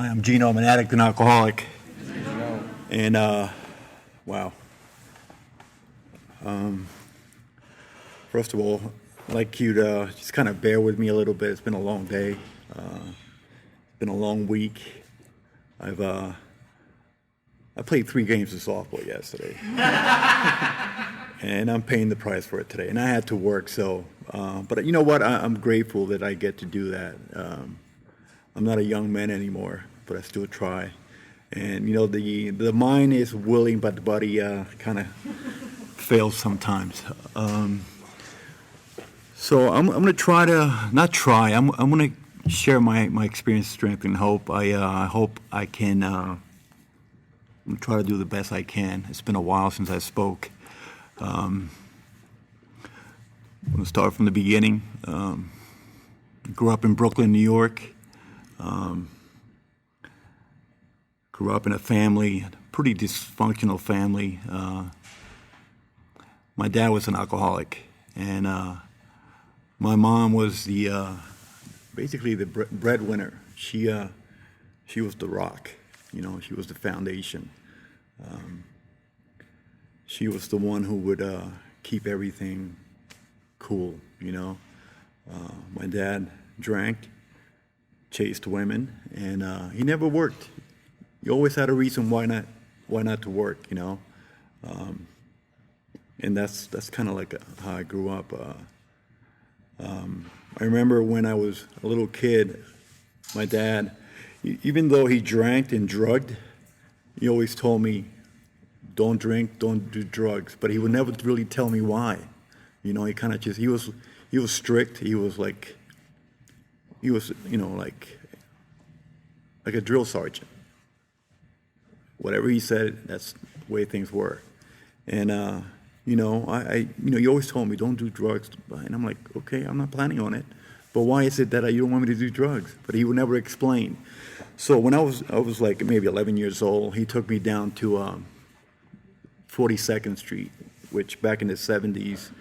Hi, I'm Gino. I'm an addict and alcoholic. And, wow. First of all, I'd like you to just kind of bear with me a little bit. It's been a long day. It's been a long week. I played 3 games of softball yesterday. And I'm paying the price for it today. And I had to work, so, but you know what? I'm grateful that I get to do that. I'm not a young man anymore, but I still try. And you know, the mind is willing, but the body kind of fails sometimes. So I'm going to try to, not try, I'm going to share my experience, strength, and hope. I hope I can try to do the best I can. It's been a while since I spoke. I'm going to start from the beginning. Grew up in Brooklyn, New York. Grew up in a family, pretty dysfunctional family. My dad was an alcoholic, and my mom was basically the breadwinner. She was the rock, you know. She was the foundation. She was the one who would keep everything cool, you know. My dad drank, chased women, and he never worked. He always had a reason why not to work, you know. And that's kind of like how I grew up. I remember when I was a little kid, my dad, even though he drank and drugged, he always told me, don't drink, don't do drugs. But he would never really tell me why. You know, he kind of just, he was strict. He was, you know, like a drill sergeant. Whatever he said, that's the way things were. And, you know, you always told me, don't do drugs. And I'm like, okay, I'm not planning on it. But why is it that you don't want me to do drugs? But he would never explain. So when I was like maybe 11 years old, he took me down to 42nd Street, which back in the 70s,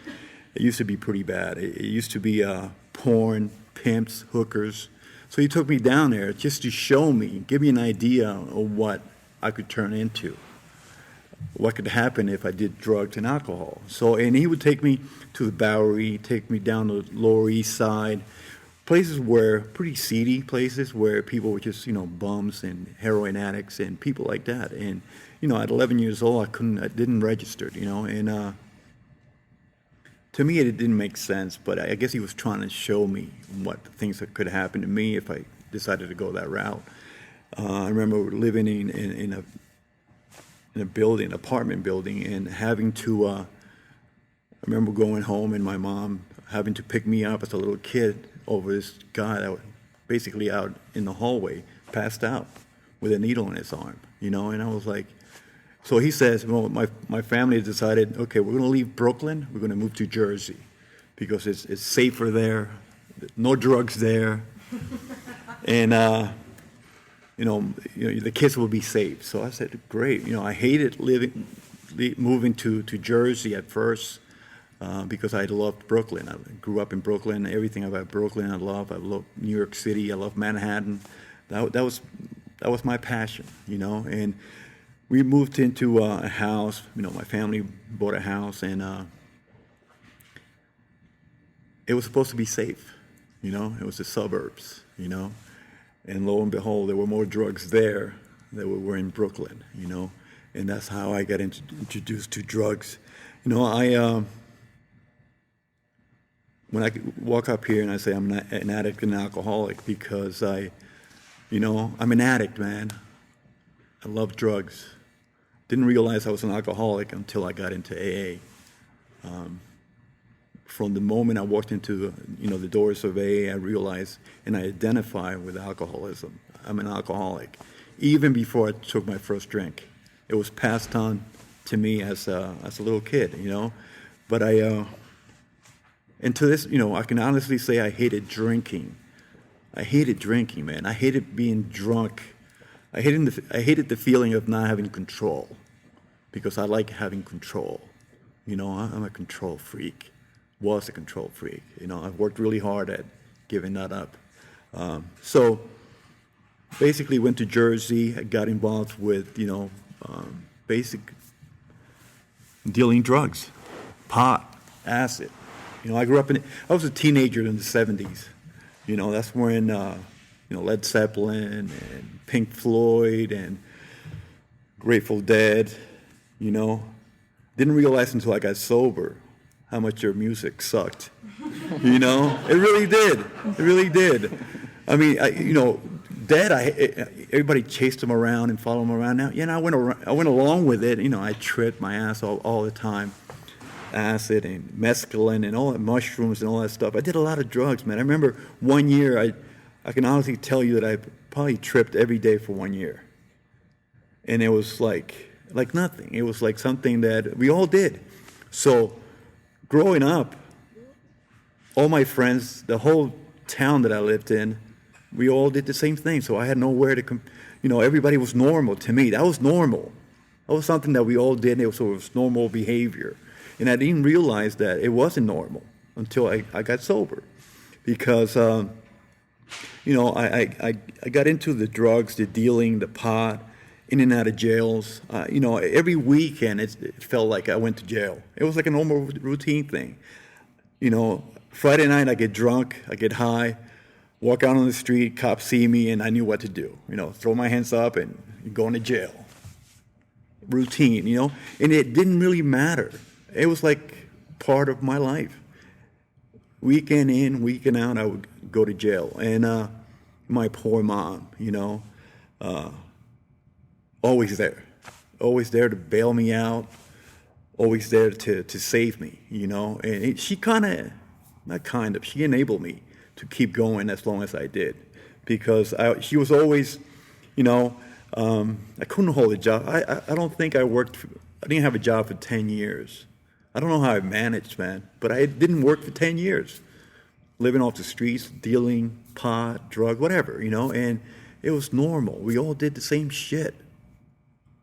it used to be pretty bad. It used to be porn, pimps, hookers. So he took me down there just to show me, give me an idea of what I could turn into, what could happen if I did drugs and alcohol. So, and he would take me to the Bowery, take me down the Lower East Side, places where, pretty seedy places where people were just, you know, bums and heroin addicts and people like that. And, you know, at 11 years old, I didn't register, you know, and to me it didn't make sense, but I guess he was trying to show me what things that could happen to me if I decided to go that route. I remember living in a building, apartment building, and having to, I remember going home and my mom having to pick me up as a little kid over this guy that was basically out in the hallway, passed out with a needle in his arm, you know. And I was like, so he says, well, my family decided, okay, we're going to leave Brooklyn, we're going to move to Jersey because it's safer there, no drugs there, and you know, the kids will be safe. So I said, great. You know, I hated moving to Jersey at first because I loved Brooklyn. I grew up in Brooklyn. Everything about Brooklyn I love. I love New York City. I love Manhattan. That was my passion, you know. And we moved into a house. You know, my family bought a house, and it was supposed to be safe. You know, it was the suburbs. You know. And lo and behold, there were more drugs there than were in Brooklyn, you know. And that's how I got introduced to drugs. You know, when I walk up here and I say I'm an addict and an alcoholic because I'm an addict, man. I love drugs. Didn't realize I was an alcoholic until I got into AA. From the moment I walked into the doors of AA, I realized and I identify with alcoholism. I'm an alcoholic. Even before I took my first drink, it was passed on to me as a little kid, you know. But and to this, you know, I can honestly say I hated drinking. I hated drinking, man. I hated being drunk. I hated the feeling of not having control, because I like having control. You know, I'm a control freak. Was a control freak. You know, I've worked really hard at giving that up. So basically went to Jersey, got involved with, basic dealing drugs, pot, acid. I grew up I was a teenager in the 70s. That's when, Led Zeppelin and Pink Floyd and Grateful Dead, Didn't realize until I got sober how much their music sucked. It really did. It really did. I mean, Dead, everybody chased him around and followed him around. Now, I went along with it. I tripped my ass all the time. Acid and mescaline and all that, mushrooms and all that stuff. I did a lot of drugs, man. I remember one year, I can honestly tell you that I probably tripped every day for 1 year. And it was like nothing. It was like something that we all did. So growing up, all my friends, the whole town that I lived in, we all did the same thing. So I had nowhere to everybody was normal to me. That was normal. That was something that we all did. It was normal behavior. And I didn't realize that it wasn't normal until I got sober. Because, I got into the drugs, the dealing, the pot, in and out of jails. Every weekend it felt like I went to jail. It was like a normal routine thing. Friday night I get drunk, I get high, walk out on the street, cops see me, and I knew what to do. Throw my hands up and go into jail. Routine, and it didn't really matter. It was like part of my life. Weekend in, weekend out, I would go to jail. And my poor mom, always there to bail me out, always there to save me, And she she enabled me to keep going as long as I did, because she was always, I couldn't hold a job. I don't think I didn't have a job for 10 years. I don't know how I managed, man, but I didn't work for 10 years, living off the streets, dealing pot, drug, whatever, and it was normal. We all did the same shit,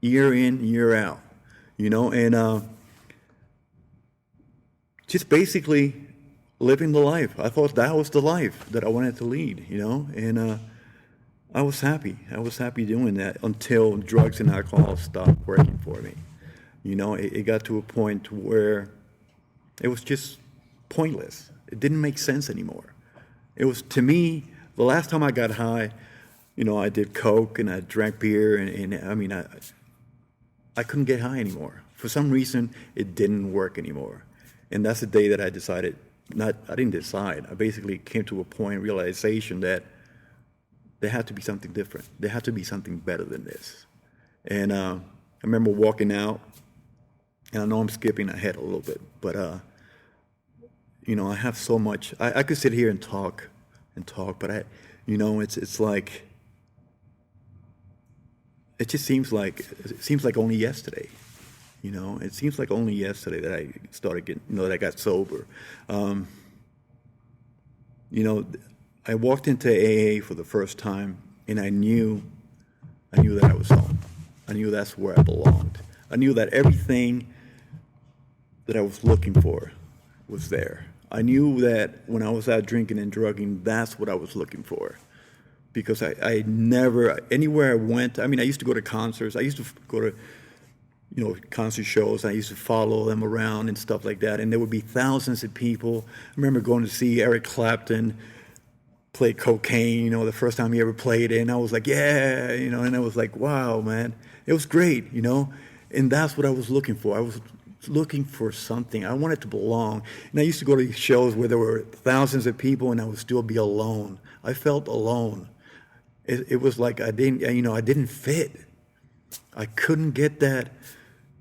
year in, year out, and just basically living the life. I thought that was the life that I wanted to lead, and I was happy. I was happy doing that until drugs and alcohol stopped working for me. It got to a point where it was just pointless. It didn't make sense anymore. It was, to me, the last time I got high, I did coke and I drank beer, and I couldn't get high anymore. For some reason, it didn't work anymore. And that's the day that I decided, I didn't decide, I basically came to a point, realization that there had to be something different. There had to be something better than this. And I remember walking out, and I know I'm skipping ahead a little bit, but I have so much. I could sit here and talk, but it's like, it seems like only yesterday. It seems like only yesterday that I started getting, that I got sober. I walked into AA for the first time, and I knew that I was home. I knew that's where I belonged. I knew that everything that I was looking for was there. I knew that when I was out drinking and drugging, that's what I was looking for. Because I never, anywhere I went, I used to go to concerts. I used to go to, concert shows. I used to follow them around and stuff like that. And there would be thousands of people. I remember going to see Eric Clapton play Cocaine, the first time he ever played it. And I was like, yeah, and I was like, wow, man. It was great, And that's what I was looking for. I was looking for something. I wanted to belong. And I used to go to these shows where there were thousands of people and I would still be alone. I felt alone. It was like I didn't fit. I couldn't get that,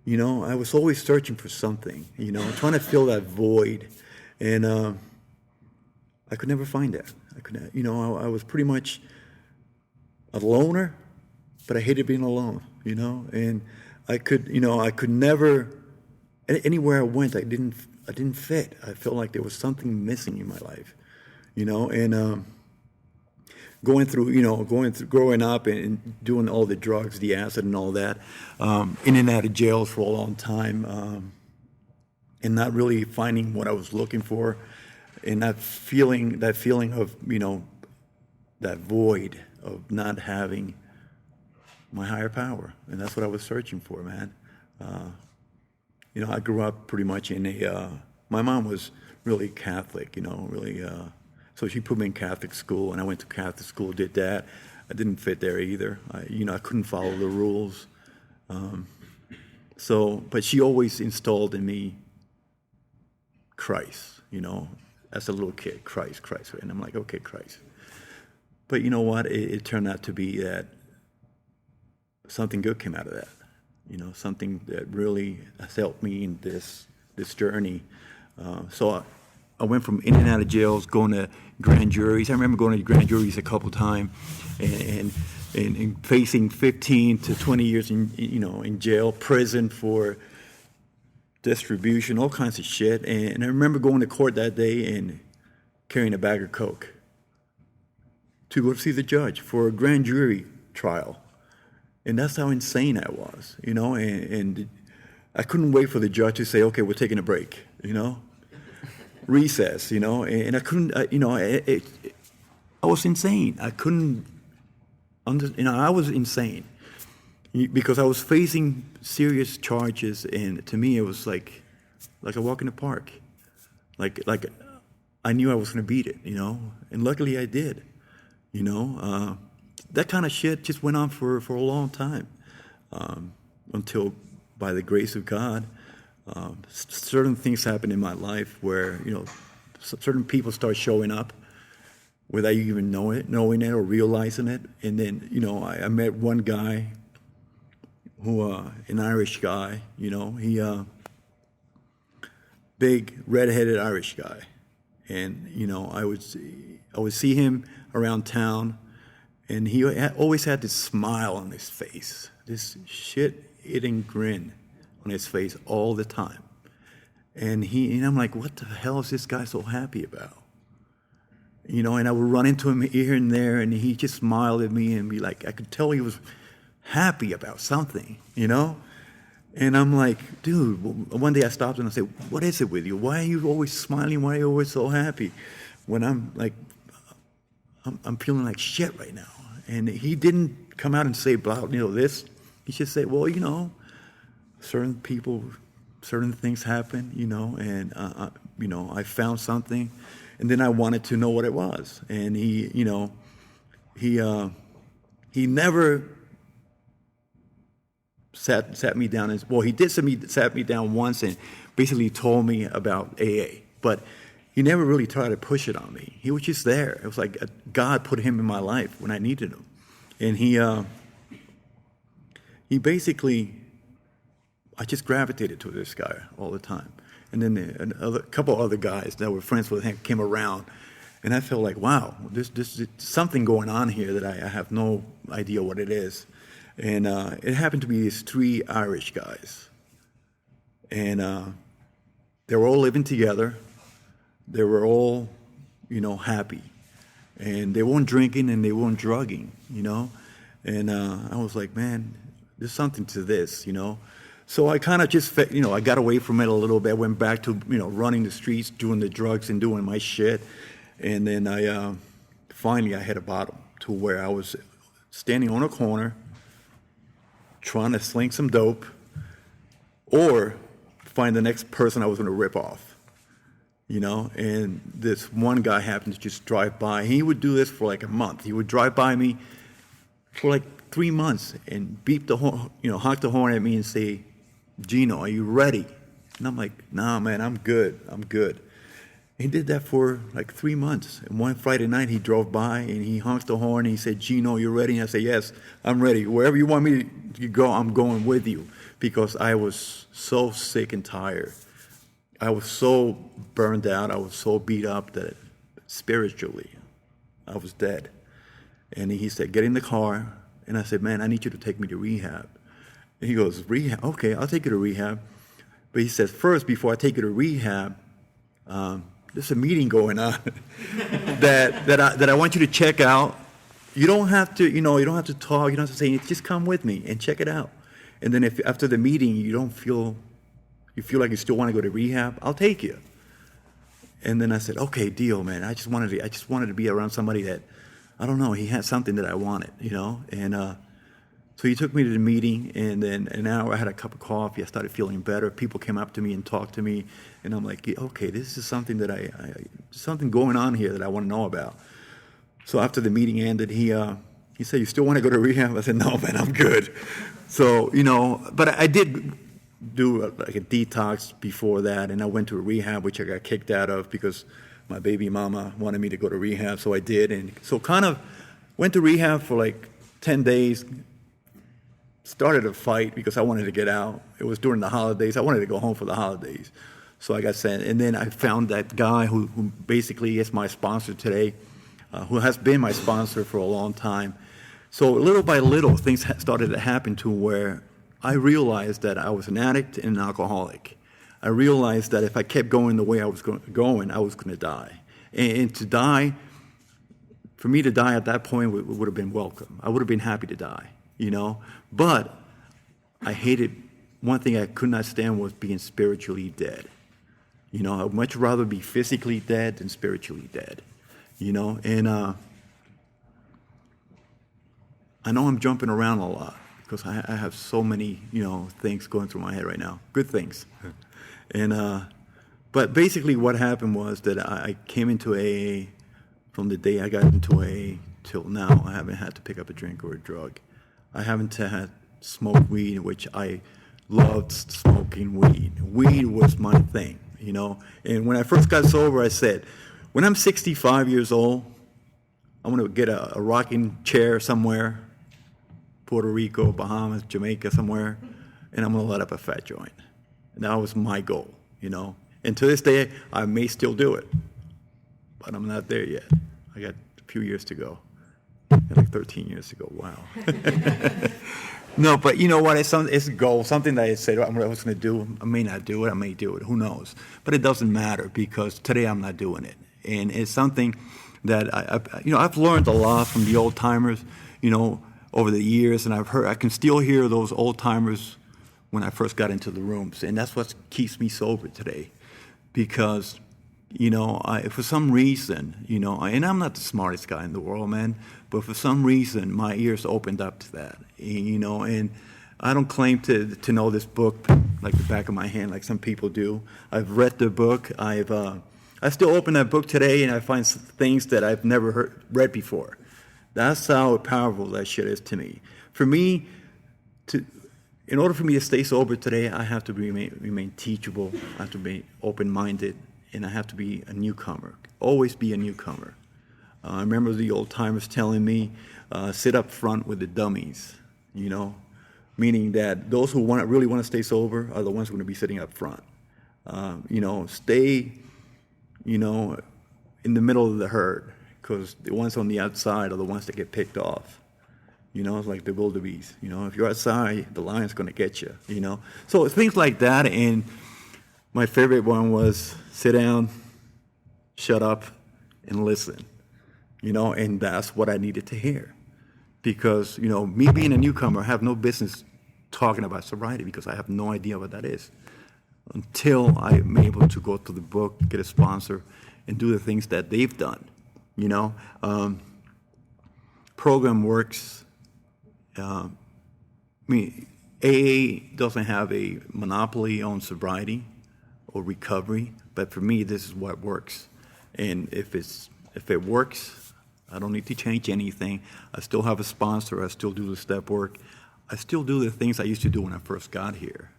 I was always searching for something, trying to fill that void. And I could never find that. I was pretty much a loner, but I hated being alone, and I could never, anywhere I went, I didn't fit. I felt like there was something missing in my life, and growing up and doing all the drugs, the acid and all that, in and out of jails for a long time, and not really finding what I was looking for, and that feeling of, that void of not having my higher power, and that's what I was searching for, man. I grew up pretty much in my mom was really Catholic, really, so she put me in Catholic school, and I went to Catholic school, did that. I didn't fit there either. I couldn't follow the rules. But she always installed in me Christ, as a little kid, Christ. And I'm like, okay, Christ. But you know what? It turned out to be that something good came out of that. Something that really has helped me in this journey. So I went from in and out of jails, going to grand juries. I remember going to grand juries a couple times, and facing 15 to 20 years in jail, prison for distribution, all kinds of shit. And I remember going to court that day and carrying a bag of coke to go see the judge for a grand jury trial. And that's how insane I was, and I couldn't wait for the judge to say, okay, we're taking a break, recess, and I couldn't, I was insane. I couldn't, I was insane because I was facing serious charges, and to me it was like a walk in the park. Like I knew I was going to beat it, and luckily I did, That kind of shit just went on for a long time, until, by the grace of God, certain things happened in my life where, certain people start showing up without you even knowing it or realizing it. And then, I met one guy who, an Irish guy, he, big redheaded Irish guy. And, I would see him around town. And he always had this smile on his face, this shit-eating grin on his face all the time. And I'm like, what the hell is this guy so happy about? And I would run into him here and there, and he just smiled at me and be like, I could tell he was happy about something, And I'm like, dude, one day I stopped and I said, what is it with you? Why are you always smiling? Why are you always so happy? When I'm like, I'm feeling like shit right now. And he didn't come out and say, blah, this. He just said, well, certain people, certain things happen, and, I found something. And then I wanted to know what it was. And he never sat me down. He did sat me down once and basically told me about AA. But he never really tried to push it on me. He was just there. It was like God put him in my life when I needed him. And he basically, I just gravitated to this guy all the time. And then a couple other guys that were friends with him came around. And I felt like, wow, there's something going on here that I have no idea what it is. And it happened to be these 3 Irish guys. And they were all living together. They were all, happy. And they weren't drinking and they weren't drugging, And I was like, man, there's something to this, So I kind of just, I got away from it a little bit, went back to, running the streets, doing the drugs and doing my shit. And then finally I hit a bottom to where I was standing on a corner trying to sling some dope or find the next person I was going to rip off. And this one guy happened to just drive by. He would do this for like a month. He would drive by me for like 3 months and beep the horn, honk the horn at me and say, Gino, are you ready? And I'm like, nah, man, I'm good. He did that for like 3 months. And one Friday night he drove by and he honked the horn and he said, Gino, you ready? And I said, yes, I'm ready. Wherever you want me to go, I'm going with you. Because I was so sick and tired. I was so burned out. I was so beat up that spiritually I was dead. And he said, get in the car. And I said, man, I need you to take me to rehab. And he goes, rehab? Okay, I'll take you to rehab. But he says, first, before I take you to rehab, there's a meeting going on that I want you to check out. You don't have to, you don't have to talk. You don't have to say anything. Just come with me and check it out. And then if after the meeting you feel like you still want to go to rehab, I'll take you. And then I said, okay, deal, man. I just wanted to be around somebody that I don't know, he had something that I wanted, and so he took me to the meeting, and then an hour, I had a cup of coffee, I started feeling better. People came up to me and talked to me, and I'm like, okay, this is something that something going on here that I want to know about. So after the meeting ended, he said, "You still want to go to rehab?" I said, "No, man, I'm good." So, but I did do a detox before that, and I went to a rehab, which I got kicked out of because my baby mama wanted me to go to rehab, so I did. And so kind of went to rehab for like 10 days, started a fight because I wanted to get out. It was during the holidays. I wanted to go home for the holidays. So I got sent, and then I found that guy who basically is my sponsor today, who has been my sponsor for a long time. So little by little, things started to happen to where I realized that I was an addict and an alcoholic. I realized that if I kept going the way I was going, I was going to die. And to die, for me to die at that point would have been welcome. I would have been happy to die, But I hated, one thing I could not stand was being spiritually dead. I would much rather be physically dead than spiritually dead, And I know I'm jumping around a lot because I have so many, things going through my head right now, good things. And but basically what happened was that I came into AA from the day I got into AA till now. I haven't had to pick up a drink or a drug. I haven't had smoked weed, which I loved smoking weed. Weed was my thing, And when I first got sober, I said, when I'm 65 years old, I'm going to get a rocking chair somewhere, Puerto Rico, Bahamas, Jamaica, somewhere, and I'm going to let up a fat joint. And that was my goal, And to this day, I may still do it, but I'm not there yet. I got a few years to go. Like 13 years ago. Wow. No, but you know what? It's a goal, something that I said I was going to do. I may not do it. I may do it. Who knows? But it doesn't matter because today I'm not doing it. And it's something that I've learned a lot from the old timers, over the years, and I can still hear those old timers when I first got into the rooms, and that's what keeps me sober today, because for some reason, and I'm not the smartest guy in the world, man, but for some reason, my ears opened up to that, and I don't claim to know this book like the back of my hand like some people do. I've read the book. I still open that book today, and I find things that I've never read before. That's how powerful that shit is to me. For me, in order for me to stay sober today, I have to remain teachable. I have to be open-minded. And I have to be a newcomer, always be a newcomer. I remember the old timers telling me, sit up front with the dummies, meaning that those who really want to stay sober are the ones who are going to be sitting up front. Stay, in the middle of the herd, because the ones on the outside are the ones that get picked off. It's like the wildebeest. If you're outside, the lion's going to get you, So things like that, and my favorite one was sit down, shut up, and listen, and that's what I needed to hear. Because, me being a newcomer, I have no business talking about sobriety because I have no idea what that is until I'm able to go through the book, get a sponsor, and do the things that they've done, Program works. AA doesn't have a monopoly on sobriety or recovery, but for me, this is what works. And if it works, I don't need to change anything. I still have a sponsor. I still do the step work. I still do the things I used to do when I first got here.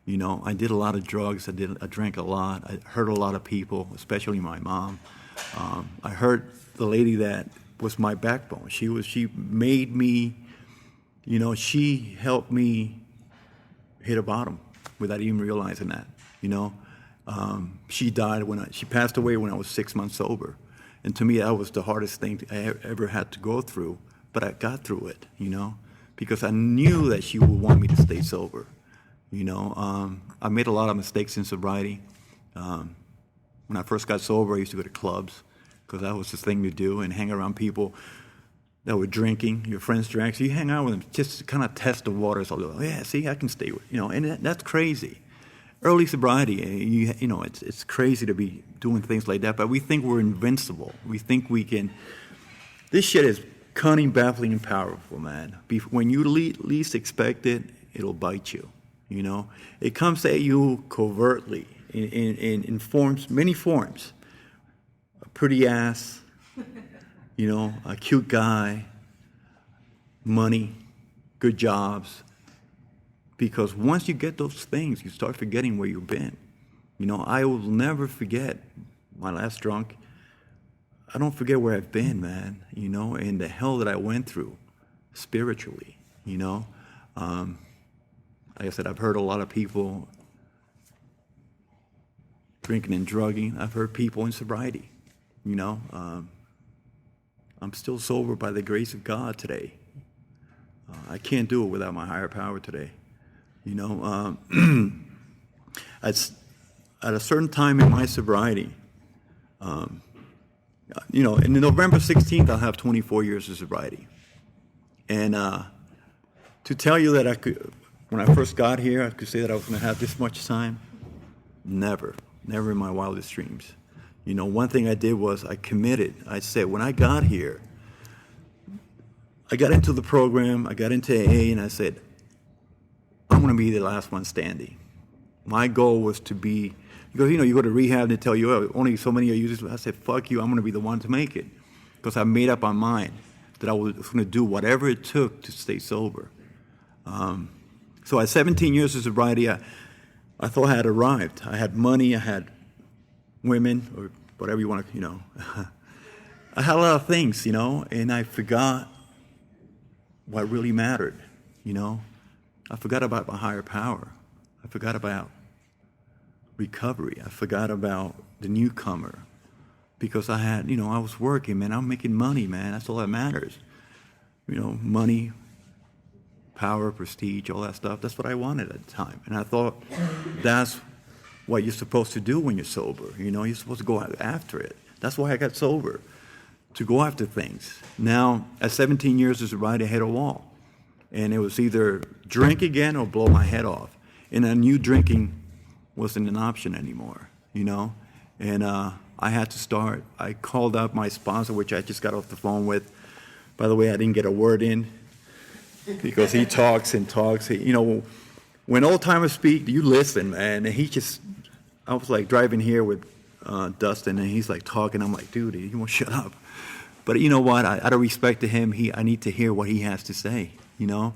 I did a lot of drugs. I drank a lot. I hurt a lot of people, especially my mom. I hurt the lady that was my backbone. She made me, she helped me hit a bottom without even realizing that, She died she passed away when I was 6 months sober. And to me, that was the hardest thing I ever had to go through. But I got through it, because I knew that she would want me to stay sober. I made a lot of mistakes in sobriety. When I first got sober, I used to go to clubs because that was the thing to do and hang around people that were drinking. Your friends drank, so you hang out with them just to kind of test the waters a little. Yeah, see, I can stay with, and that's crazy. Early sobriety, it's crazy to be doing things like that, but we think we're invincible. We think we can This shit is cunning, baffling, and powerful, man. When you least expect it, it'll bite you, you know? It comes at you covertly in forms, many forms. A pretty ass, you know, a cute guy, money, good jobs. Because once you get those things, you start forgetting where you've been. You know, I will never forget my last drunk. I don't forget where I've been, man, you know, and the hell that I went through spiritually, you know. Like I said, I've heard a lot of people drinking and drugging. I've heard people in sobriety, you know. I'm still sober by the grace of God today. I can't do it without my higher power today, you know. At a certain time in my sobriety, you know, in November 16th, I'll have 24 years of sobriety. And to tell you that I could, when I first got here, I could say that I was going to have this much time, never in my wildest dreams. You know, one thing I did was I committed. I said, when I got here, I got into the program, I got into AA, and I said, I'm going to be the last one standing. My goal was to be, because, you know, you go to rehab and they tell you, oh, only so many are users. I said, fuck you, I'm going to be the one to make it. Because I made up my mind that I was going to do whatever it took to stay sober. So at 17 years of sobriety, I thought I had arrived. I had money, I had women, or whatever you want to, you know. I had a lot of things, you know, and I forgot what really mattered, you know. I forgot about my higher power. I forgot about recovery. I forgot about the newcomer because I had, you know, I was working, man. I'm making money, man. That's all that matters. You know, money, power, prestige, all that stuff. That's what I wanted at the time. And I thought that's what you're supposed to do when you're sober. You know, you're supposed to go after it. That's why I got sober, to go after things. Now, at 17 years of sobriety, I hit a wall. And it was either drink again or blow my head off. And I knew drinking wasn't an option anymore, you know? And I had to start. I called up my sponsor, which I just got off the phone with. By the way, I didn't get a word in because he talks and talks. You know, when old timers speak, you listen, man. And he just, I was like driving here with Dustin, and he's like talking. I'm like, dude, you won't shut up. But you know what? Out of respect to him, I need to hear what he has to say, you know?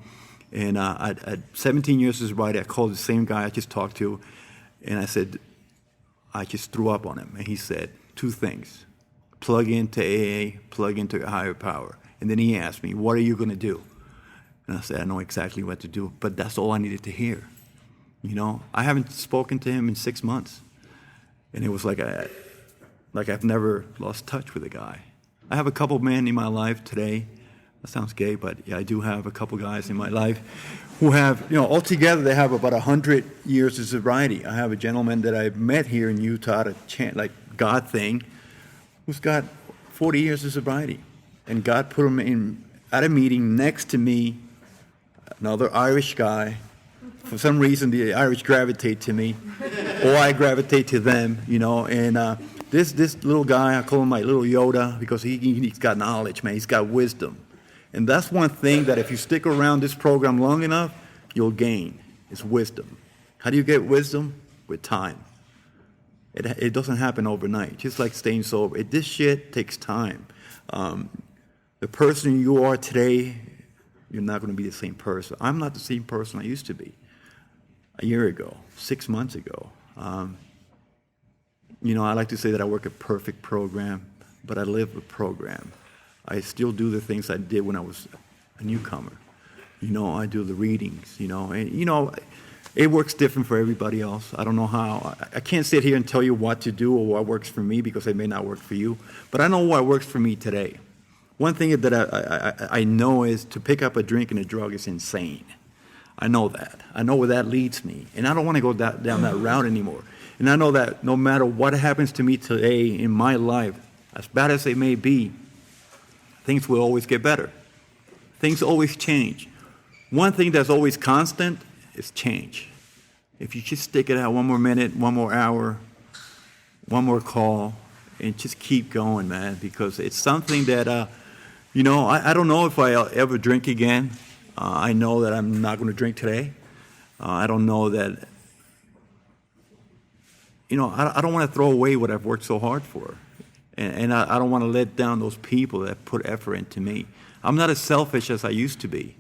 And at 17 years of sobriety, I called the same guy I just talked to, and I said, I just threw up on him. And he said two things: plug into AA, plug into a higher power. And then he asked me, what are you going to do? And I said, I know exactly what to do, but that's all I needed to hear. You know, I haven't spoken to him in 6 months. And it was like I've never lost touch with the guy. I have a couple men in my life today. That sounds gay, but yeah, I do have a couple guys in my life who have, you know, altogether they have about 100 years of sobriety. I have a gentleman that I met here in Utah at a like God thing, who's got 40 years of sobriety. And God put him in at a meeting next to me, another Irish guy. For some reason, the Irish gravitate to me, or I gravitate to them, you know, and this little guy, I call him my little Yoda, because he's got knowledge, man. He's got wisdom. And that's one thing that if you stick around this program long enough, you'll gain, is wisdom. How do you get wisdom? With time. It doesn't happen overnight, just like staying sober. This shit takes time. The person you are today, you're not going to be the same person. I'm not the same person I used to be a year ago, 6 months ago. You know, I like to say that I work a perfect program, but I live a program. I still do the things I did when I was a newcomer. You know, I do the readings, you know, and, you know, it works different for everybody else. I don't know how. I can't sit here and tell you what to do or what works for me, because it may not work for you, but I know what works for me today. One thing that I know is to pick up a drink and a drug is insane. I know that. I know where that leads me, and I don't want to go down that route anymore. And I know that no matter what happens to me today in my life, as bad as it may be, things will always get better. Things always change. One thing that's always constant is change. If you just stick it out one more minute, one more hour, one more call, and just keep going, man, because it's something that I don't know if I'll ever drink again. I know that I'm not going to drink today. I don't know that, I don't want to throw away what I've worked so hard for. And I don't want to let down those people that put effort into me. I'm not as selfish as I used to be.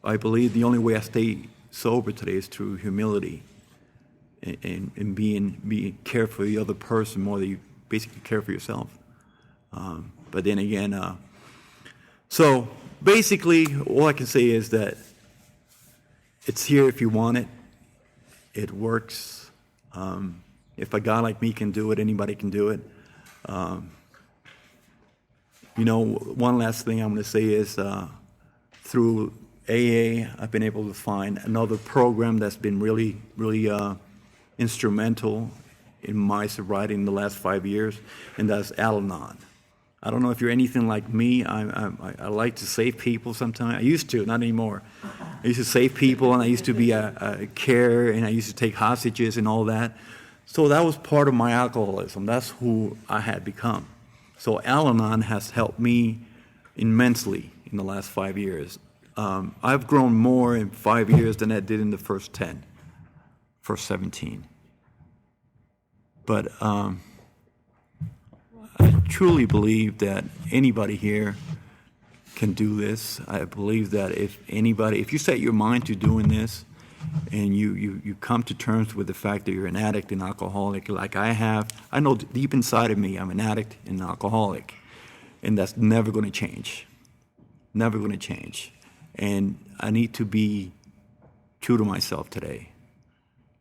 I believe the only way I stay sober today is through humility and being care for the other person more than you basically care for yourself. But then again, so basically all I can say is that it's here if you want it. It works. If a guy like me can do it, anybody can do it. One last thing I'm going to say is through AA, I've been able to find another program that's been really, really instrumental in my sobriety in the last 5 years, and that's Al-Anon. I don't know if you're anything like me. I like to save people sometimes. I used to, not anymore. I used to save people, and I used to be a care, and I used to take hostages and all that. So that was part of my alcoholism. That's who I had become. So Al-Anon has helped me immensely in the last 5 years. I've grown more in 5 years than I did in the first 17. But I truly believe that anybody here can do this. I believe that if you set your mind to doing this, and you come to terms with the fact that you're an addict and alcoholic, like I have, I know deep inside of me I'm an addict and an alcoholic, and that's never going to change. Never going to change. And I need to be true to myself today.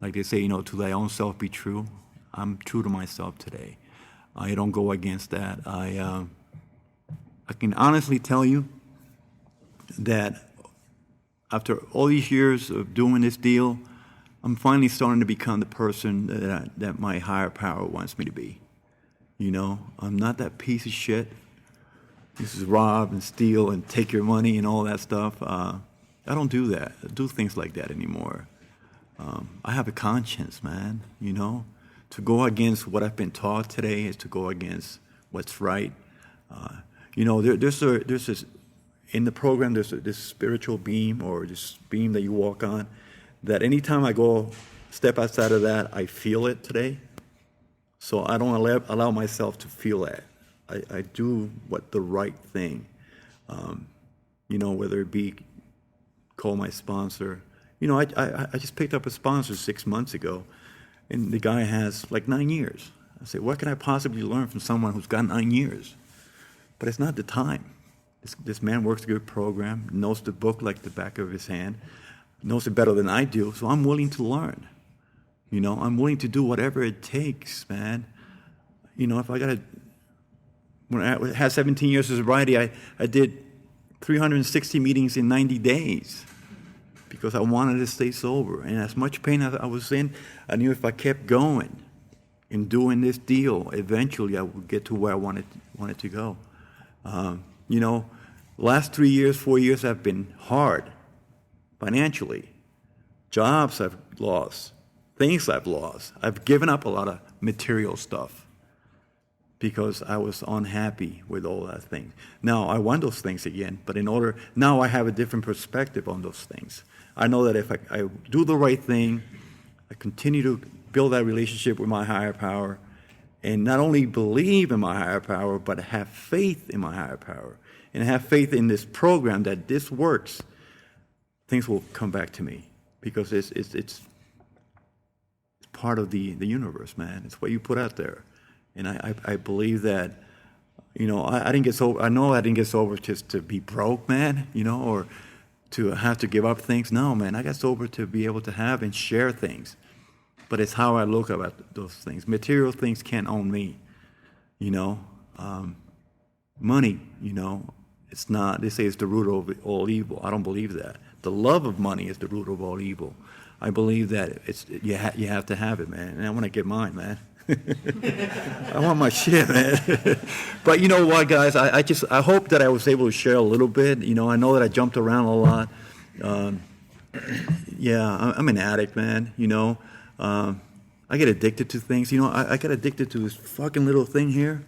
Like they say, to thy own self be true. I'm true to myself today. I don't go against that. I can honestly tell you that after all these years of doing this deal, I'm finally starting to become the person that my higher power wants me to be. I'm not that piece of shit. This is rob and steal and take your money and all that stuff. I don't do that. I do things like that anymore. I have a conscience, man. To go against what I've been taught today is to go against what's right. There's this. In the program, there's this spiritual beam or this beam that you walk on, that anytime I go step outside of that, I feel it today. So I don't allow myself to feel that. I do the right thing. Whether it be call my sponsor. I just picked up a sponsor 6 months ago, and the guy has like 9 years. I say, what can I possibly learn from someone who's got 9 years? But it's not the time. This man works a good program, knows the book like the back of his hand, knows it better than I do, so I'm willing to learn. I'm willing to do whatever it takes, man. If I got to... When I had 17 years of sobriety, I did 360 meetings in 90 days because I wanted to stay sober. And as much pain as I was in, I knew if I kept going and doing this deal, eventually I would get to where I wanted to go. Last 3 years, 4 years have been hard financially. Jobs I've lost, things I've lost. I've given up a lot of material stuff because I was unhappy with all that thing. Now, I want those things again, but now I have a different perspective on those things. I know that if I do the right thing, I continue to build that relationship with my higher power, and not only believe in my higher power, but have faith in my higher power, and have faith in this program that this works, things will come back to me because it's part of the universe, man. It's what you put out there. And I believe that, I didn't get sober. I know I didn't get sober just to be broke, man, or to have to give up things. No, man, I got sober to be able to have and share things. But it's how I look about those things. Material things can't own me, money, it's not. They say it's the root of all evil. I don't believe that. The love of money is the root of all evil. I believe that you have to have it, man. And I want to get mine, man. I want my shit, man. But you know what, guys? I hope that I was able to share a little bit. I know that I jumped around a lot. I'm an addict, man. I get addicted to things. I got addicted to this fucking little thing here.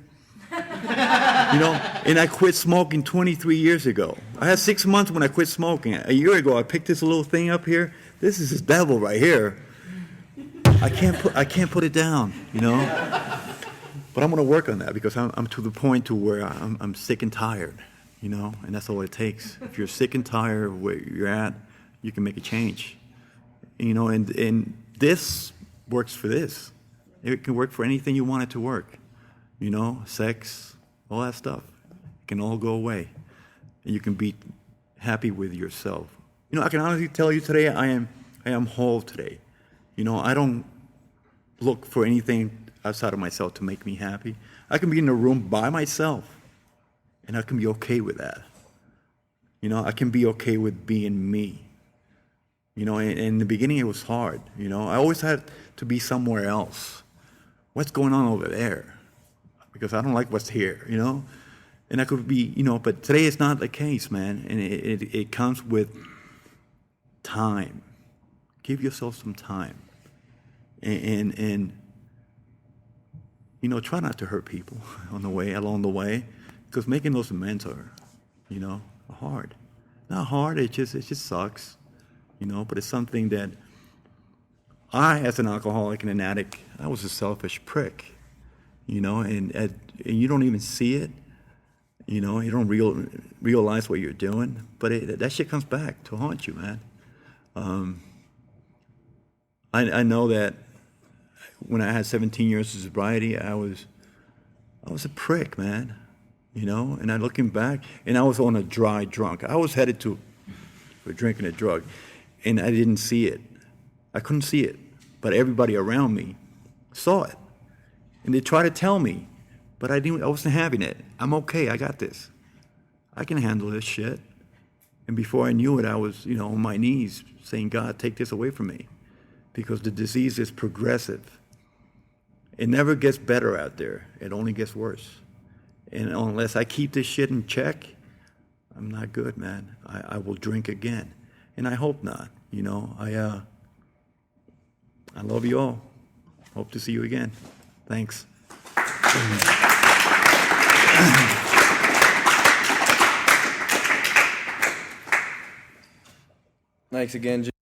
And I quit smoking 23 years ago. I had 6 months when I quit smoking. A year ago, I picked this little thing up here. This is this devil right here. I can't put it down, But I'm going to work on that because I'm to the point to where I'm sick and tired, and that's all it takes. If you're sick and tired of where you're at, you can make a change, and this works for this. It can work for anything you want it to work, sex, all that stuff. It can all go away, and you can be happy with yourself. I can honestly tell you today, I am whole today. I don't look for anything outside of myself to make me happy. I can be in a room by myself, and I can be okay with that. I can be okay with being me. And in the beginning it was hard. I always had to be somewhere else. What's going on over there? Because I don't like what's here, And I could be, but today it's not the case, man. And it comes with time. Give yourself some time. And try not to hurt people along the way, because making those amends are, hard. Not hard, it just sucks, but it's something that I, as an alcoholic and an addict, I was a selfish prick, and you don't even see it, you don't realize what you're doing, but that shit comes back to haunt you, man. I know that when I had 17 years of sobriety, I was a prick, man, and I'm looking back, and I was on a dry drunk. I was headed for drinking a drug, and I didn't see it. I couldn't see it, but everybody around me saw it, and they tried to tell me, but I wasn't having it. I'm okay. I got this. I can handle this shit. And before I knew it, I was, on my knees saying, God, take this away from me, because the disease is progressive. It never gets better out there. It only gets worse. And unless I keep this shit in check, I'm not good, man. I will drink again. And I hope not. I love you all. Hope to see you again. Thanks. Thanks again, Gino.